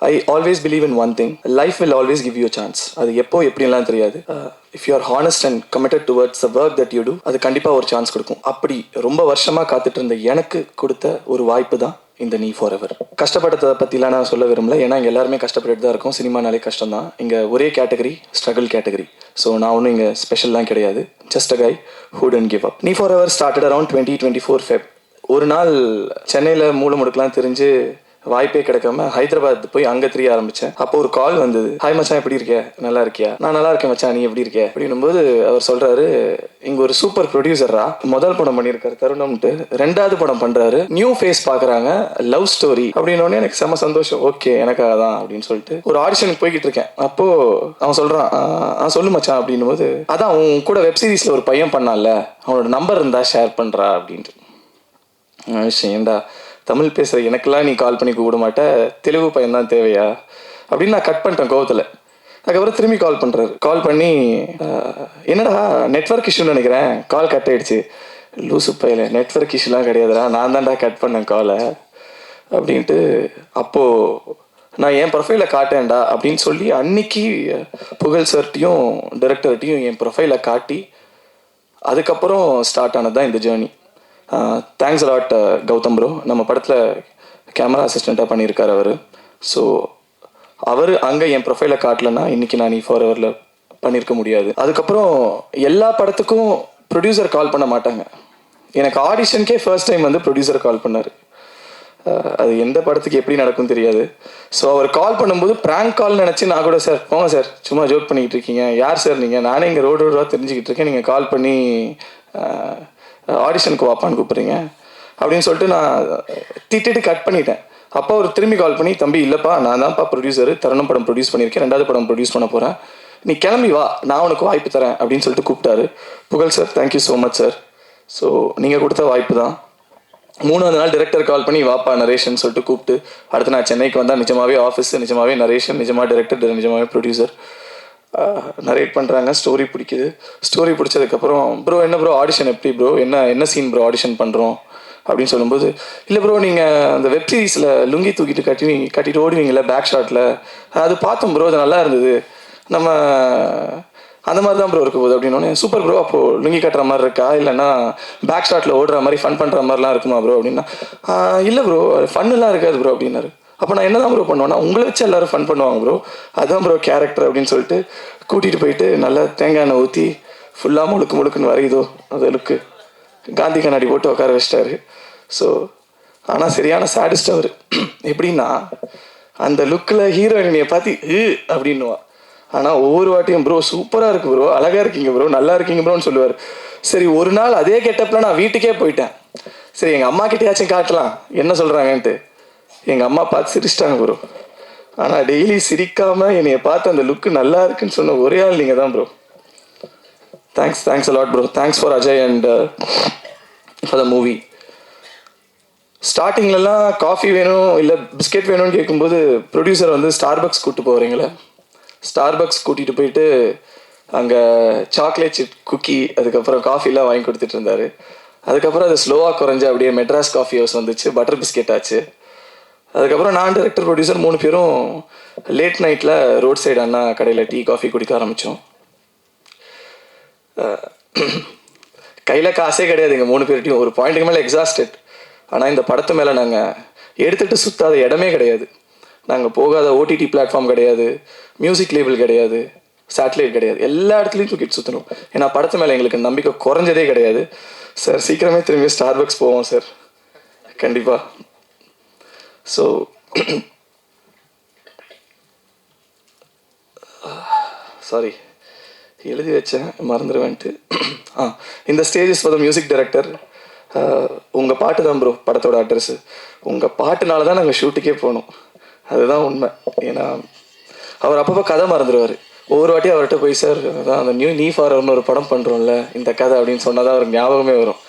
I always believe in one thing, life will always give you chance. அது எப்போ எப்படிலாம் தெரியாது. If you are honest and committed towards the work that you do, அது கண்டிப்பாக ஒரு chance கொடுக்கும். அப்படி ரொம்ப வருஷமாக காத்துட்டு இருந்த எனக்கு கொடுத்த ஒரு வாய்ப்பு தான் இந்த நீ ஃபார் எவர். கஷ்டப்பட்டதை பற்றிலாம் நான் சொல்ல விரும்பல, ஏன்னா இங்கே எல்லாருமே கஷ்டப்பட்டு தான் இருக்கும். சினிமானாலே கஷ்டம் தான். இங்கே ஒரே கேட்டகரி ஸ்ட்ரகிள் கேட்டகரி. ஸோ நான் ஒன்றும் இங்கே ஸ்பெஷல்லாம் கிடையாது. Just a guy who don't give up. நீ forever started around 2024 Feb. ஒரு நாள் சென்னையில் மூளை முடுக்கலாம் தெரிஞ்சு வாய்ப்பே கிடைக்காம ஹைதராபாத் போய் அங்கே தெரிய ஆரம்பித்தேன். அப்போ ஒரு கால் வந்தது. ஹாய் மச்சான், எப்படி இருக்க? நல்லா இருக்கியா? நான் நல்லா இருக்கேன் மச்சான், நீ எப்படி இருக்க? அப்படின்னும்போது அவர் சொல்கிறாரு, இங்கே ஒரு சூப்பர் ப்ரொடியூசரா முதல் படம் பண்ணியிருக்காரு தருணம்ட்டு, 2வது படம் பண்ணுறாரு, நியூ ஃபேஸ் பார்க்குறாங்க, லவ் ஸ்டோரி அப்படின்னோடனே எனக்கு செம்ம சந்தோஷம். ஓகே, எனக்காக தான் அப்படின்னு சொல்லிட்டு ஒரு ஆடிஷனுக்கு போய்கிட்டு இருக்கேன். அப்போது அவன் சொல்கிறான், சொல்லு மச்சான் அப்படின்னும் போது, அதான் உன் கூட வெப் சீரிஸில் ஒரு பையன் பண்ணால, அவனோட நம்பர் இருந்தால் ஷேர் பண்ணுறா அப்படின்ட்டு. விஷயம் ஏண்டா, தமிழ் பேசுகிற எனக்கெல்லாம் நீ கால் பண்ணி கூப்பிட மாட்டேன், தெலுங்கு பையன் தான் தேவையா அப்படின்னு நான் கட் பண்ணிட்டேன் கோவத்தில். அதுக்கப்புறம் திரும்பி கால் பண்ணுறாரு. கால் பண்ணி, என்னடா நெட்வொர்க் இஷ்யூன்னு நினைக்கிறேன், கால் கட் ஆகிடுச்சு. லூசு பையில, நெட்வொர்க் இஷ்யூலாம் கிடையாதுடா, நான் தான்டா கட் பண்ணேன் காலை அப்படின்ட்டு. அப்போது நான் என் ப்ரொஃபைலை காட்டேன்டா அப்படின்னு சொல்லி அன்னைக்கு புகழ் சார்ட்டையும் டைரக்டர்கிட்டையும் என் ப்ரொஃபைலை காட்டி அதுக்கப்புறம் ஸ்டார்ட் ஆனது தான் இந்த journey. Thanks a lot Gautham bro. நம்ம படத்தில் கேமரா அசிஸ்டண்ட்டாக பண்ணியிருக்கார் அவர். ஸோ அவர் அங்கே என் ப்ரொஃபைலை காட்டலைன்னா இன்றைக்கி நான் நீ ஃபார் எவரில் பண்ணியிருக்க முடியாது. அதுக்கப்புறம் எல்லா படத்துக்கும் ப்ரொடியூசர் கால் பண்ண மாட்டாங்க. எனக்கு ஆடிஷனுக்கே ஃபர்ஸ்ட் டைம் வந்து ப்ரொடியூசர் கால் பண்ணார். அது எந்த படத்துக்கு எப்படி நடக்கும் தெரியாது. ஸோ அவர் கால் பண்ணும்போது ப்ராங்க் கால்னு நினச்சி நான் கூட, சார் போங்க சார், சும்மா ஜோக் பண்ணிக்கிட்டு இருக்கீங்க, யார் சார் நீங்கள், நானே இங்கே ரோடாக தெரிஞ்சுக்கிட்டு இருக்கேன், நீங்கள் கால் பண்ணி ஆடிஷனுக்கு வாப்பான்னு கூப்பிட்றீங்க அப்படின்னு சொல்லிட்டு நான் திட்டிட்டு கட் பண்ணிட்டேன். அப்போ அவர் திரும்பி கால் பண்ணி, தம்பி இல்லைப்பா, நான் தான்ப்பா ப்ரொடியூசர், தருணம் படம் ப்ரொடியூஸ் பண்ணியிருக்கேன், 2வது படம் ப்ரொடியூஸ் பண்ண போகிறேன், நீ கிளம்பி வா, நான் உனக்கு வாய்ப்பு தரேன் அப்படின்னு சொல்லிட்டு கூப்பிட்டாரு. புகழ் sir, thank you so much sir. So நீங்கள் கொடுத்த வாய்ப்பு தான். 3வது நாள் டைரக்டர் கால் பண்ணி வாப்பா நரேஷன் சொல்லிட்டு கூப்பிட்டு, அடுத்து நான் சென்னைக்கு வந்தால் நிஜமாவே ஆஃபீஸ், நிஜமாவே நரேஷன், நிஜமாக டைரக்டர், நிஜமாவே ப்ரொடியூசர் நரேட் பண்ணுறாங்க. ஸ்டோரி பிடிக்குது. ஸ்டோரி பிடிச்சதுக்கப்புறம், ப்ரோ என்ன ப்ரோ ஆடிஷன் எப்படி ப்ரோ, என்ன சீன் ப்ரோ ஆடிஷன் பண்ணுறோம் அப்படின்னு சொல்லும்போது, இல்லை ப்ரோ நீங்கள் அந்த வெப் சீரிஸில் லுங்கி தூக்கிட்டு கட்டிட்டு ஓடுவீங்களே பேக் ஷாட்டில், அது பார்த்தோம் ப்ரோ, அது நல்லா இருந்தது, நம்ம அந்த மாதிரி தான் ப்ரோ இருக்க போகுது அப்படின்னோடனே, சூப்பர் ப்ரோ, அப்போது லுங்கி கட்டுற மாதிரி இருக்கா, இல்லைன்னா பேக் ஷாட்டில் ஓடுற மாதிரி ஃபன் பண்ணுற மாதிரிலாம் இருக்குமா ப்ரோ அப்படின்னா, இல்லை ப்ரோ ஃபன்னுலாம் இருக்காது ப்ரோ அப்படின்னாரு. அப்போ நான் என்ன தான் ப்ரோ பண்ணுவேன்னா, உங்களை வச்சு எல்லோரும் ஃபன் பண்ணுவாங்க ப்ரோ, அதுதான் ப்ரோ கேரக்டர் அப்படின்னு சொல்லிட்டு கூட்டிகிட்டு போயிட்டு நல்லா தேங்காய் எண்ணெய் ஊற்றி ஃபுல்லாக முழுக்குன்னு வரையுதோ அது லுக்கு காந்தி கண்ணாடி போட்டு உட்கார வச்சிட்டாரு. ஸோ ஆனால் சரியான சாடிஸ்ட் அவர். எப்படின்னா, அந்த லுக்கில் ஹீரோயினியை பார்த்து அப்படின்னுவா, ஆனால் ஒவ்வொரு வாட்டியும் ப்ரோ சூப்பராக இருக்குது ப்ரோ, அழகாக இருக்கீங்க ப்ரோ, நல்லா இருக்கீங்க ப்ரோன்னு சொல்லுவார். சரி, ஒரு நாள் அதே கெட்டப்பில் நான் வீட்டுக்கே போயிட்டேன். சரி, எங்கள் அம்மா கிட்டேயாச்சும் காட்டலாம் என்ன சொல்கிறாங்கன்ட்டு. எங்கள் அம்மா பார்த்து சிரிச்சிட்டாங்க ப்ரோ. ஆனால் டெய்லி சிரிக்காமல் என்னைய பார்த்து அந்த லுக்கு நல்லா இருக்குன்னு சொன்ன ஒரே ஆள் நீங்கள் தான் bro. Thanks a lot bro. Thanks for Ajay and for the movie. ஸ்டார்டிங்லலாம் காஃபி வேணும் இல்லை பிஸ்கெட் வேணும்னு கேட்கும்போது ப்ரொடியூசர் வந்து ஸ்டார்பக்ஸ் கூப்பிட்டு போகிறீங்களே, ஸ்டார்பக்ஸ் கூட்டிகிட்டு போயிட்டு அங்கே சாக்லேட் சிப் குக்கி அதுக்கப்புறம் காஃபிலாம் வாங்கி கொடுத்துட்டு இருந்தார். அதுக்கப்புறம் அது ஸ்லோவாக குறைஞ்சி அப்படியே மெட்ராஸ் காஃபி ஹவுஸ் வந்துச்சு, பட்டர் பிஸ்கெட் ஆச்சு. அதுக்கப்புறம் நான் டைரக்டர் ப்ரொடியூசர் 3 பேரும் லேட் நைட்டில் ரோட் சைடு அண்ணா கடையில் டீ காஃபி குடிக்க ஆரம்பித்தோம். கையில் காசே கிடையாது எங்கள் 3 பேர்ட்டையும். ஒரு பாயிண்ட்டுக்கு மேலே எக்ஸாஸ்டட். ஆனால் இந்த படத்து மேலே நாங்கள் எடுத்துகிட்டு சுற்றாத இடமே கிடையாது. நாங்கள் போகாத ஓடிடி பிளாட்ஃபார்ம் கிடையாது, மியூசிக் லேபிள் கிடையாது, சேட்டலைட் கிடையாது, எல்லா இடத்துலையும் தூக்கிட்டு சுற்றணும். ஏன்னா படத்து மேலே எங்களுக்கு நம்பிக்கை குறைஞ்சதே கிடையாது. சார் சீக்கிரமே திரும்பி ஸ்டார்பக்ஸ் போவோம் சார், கண்டிப்பாக. ஸோ சாரி, எழுதி வச்சேன் மறந்துடுவேன்ட்டு. இந்த stages for the music director. உங்கள் பாட்டு தான் ப்ரோ படத்தோட அட்ரஸ்ஸு. உங்கள் பாட்டுனால தான் நாங்கள் ஷூட்டுக்கே போனோம், அதுதான் உண்மை. ஏன்னா அவர் அப்பப்போ கதை மறந்துடுவார். ஒவ்வொரு வாட்டியும் அவர்கிட்ட போய், சார் அதான் அந்த நீ ஃபார் எவர்னு ஒரு படம் பண்ணுறோம்ல இந்த கதை அப்படின்னு சொன்னால் தான் அவருக்கு ஞாபகமே வரும்.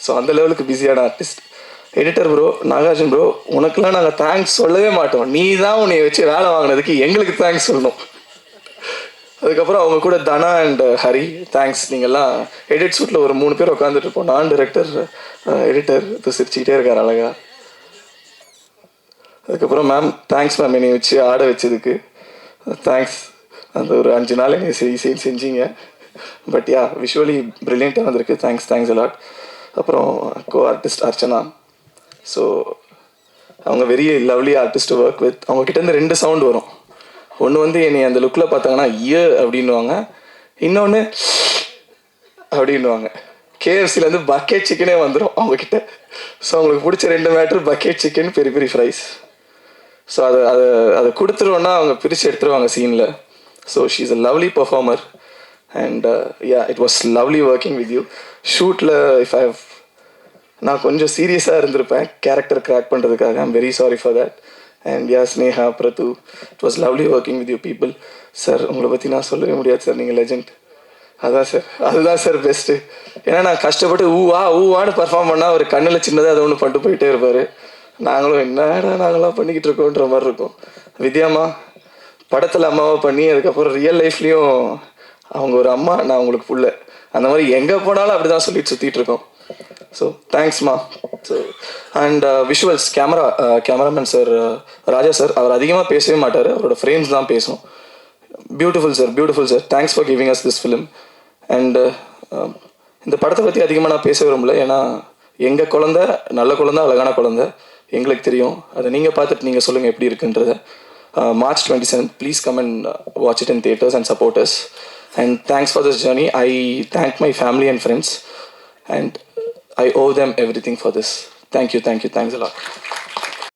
ஸோ அந்த லெவலுக்கு பிஸியான artist. Editor bro, Nagarjun bro, உனக்குலாம் நாங்கள் தேங்க்ஸ் சொல்லவே மாட்டோம், நீ தான் உன்னை வச்சு வேலை வாங்கினதுக்கு எங்களுக்கு தேங்க்ஸ் சொல்லணும். அதுக்கப்புறம் அவங்க கூட தனா அண்ட் ஹரி, தேங்க்ஸ். நீங்கள்லாம் எடிட் ஷூட்டில் ஒரு 3 பேர் உட்காந்துட்டு இருப்போம், நான் டைரக்டர், எடிட்டர் சிரிச்சுக்கிட்டே இருக்கார் அழகா. அதுக்கப்புறம் மேம் தேங்க்ஸ் மேம் என்னை வச்சு ஆட வச்சதுக்கு தேங்க்ஸ். அந்த ஒரு 5 நாள் என்னை செஞ்சீங்க. பட் யா விஷுவலி ப்ரில்லியண்ட்டாக வந்திருக்கு. Thanks a lot. அப்புறம் கோ ஆர்டிஸ்ட் அர்ச்சனா. ஸோ அவங்க very lovely artist work with. அவங்கக்கிட்டேருந்து 2 சவுண்ட் வரும். ஒன்று வந்து என்னை அந்த லுக்கில் பார்த்தாங்கன்னா அப்படின்னுவாங்க, இன்னொன்று அப்படின்னுவாங்க. கேஎஃப்சிலேருந்து பக்கெட் சிக்கனே வந்துடும் அவங்கக்கிட்ட. ஸோ அவங்களுக்கு பிடிச்ச 2 மேட்ரு பக்கெட் சிக்கன், பெரிய பெரிய ஃப்ரைஸ். ஸோ அதை கொடுத்துருவோன்னா அவங்க பிரித்து எடுத்துருவாங்க சீனில். So she is a lovely performer and yeah it was lovely working with you. ஷூட்டில் நான் கொஞ்சம் சீரியஸாக இருந்திருப்பேன் கேரக்டர் கிராக் பண்ணுறதுக்காக. I'm very sorry for that. And yeah Sneha, Prathu, it was lovely working with you people. Sir உங்களை பற்றி நான் சொல்லவே முடியாது சார், நீங்கள் லெஜெண்ட். அதுதான் சார் பெஸ்ட்டு. ஏன்னா நான் கஷ்டப்பட்டு ஊவான்னு பர்ஃபார்ம் பண்ணால் அவர் கண்ணில் சின்னதாக அதை ஒன்று பண்ணிட்டு போயிட்டே இருப்பார். நாங்களும் என்னடா நாங்களாம் பண்ணிக்கிட்டு இருக்கோன்ற மாதிரி இருக்கும். வித்யாம்மா படத்தில் அம்மாவை பண்ணி அதுக்கப்புறம் ரியல் லைஃப்லேயும் அவங்க ஒரு அம்மா, நான் அவங்களுக்கு புள்ள. அந்த மாதிரி எங்கே போனாலும் அப்படி தான் சொல்லிட்டு சுற்றிட்டு இருக்கோம். ஸோ தேங்க்ஸ்மா. So and visuals cameraman sir Raja sir, அவர் அதிகமாக பேசவே மாட்டார், அவரோட ஃப்ரேம்ஸ் தான் பேசும். Beautiful sir. Thanks for giving us this film. And இந்த படத்தை பற்றி அதிகமாக நான் பேச விரும்பல. ஏன்னா எங்கள் குழந்தை நல்ல குழந்தை, அழகான குழந்தை, எங்களுக்கு தெரியும். அதை நீங்கள் பார்த்துட்டு நீங்கள் சொல்லுங்கள் எப்படி இருக்குன்றதை. March 27th, please come and watch it in theaters and support us. And thanks for this journey. I thank my family and friends and I owe them everything for this. Thank you. Thanks a lot.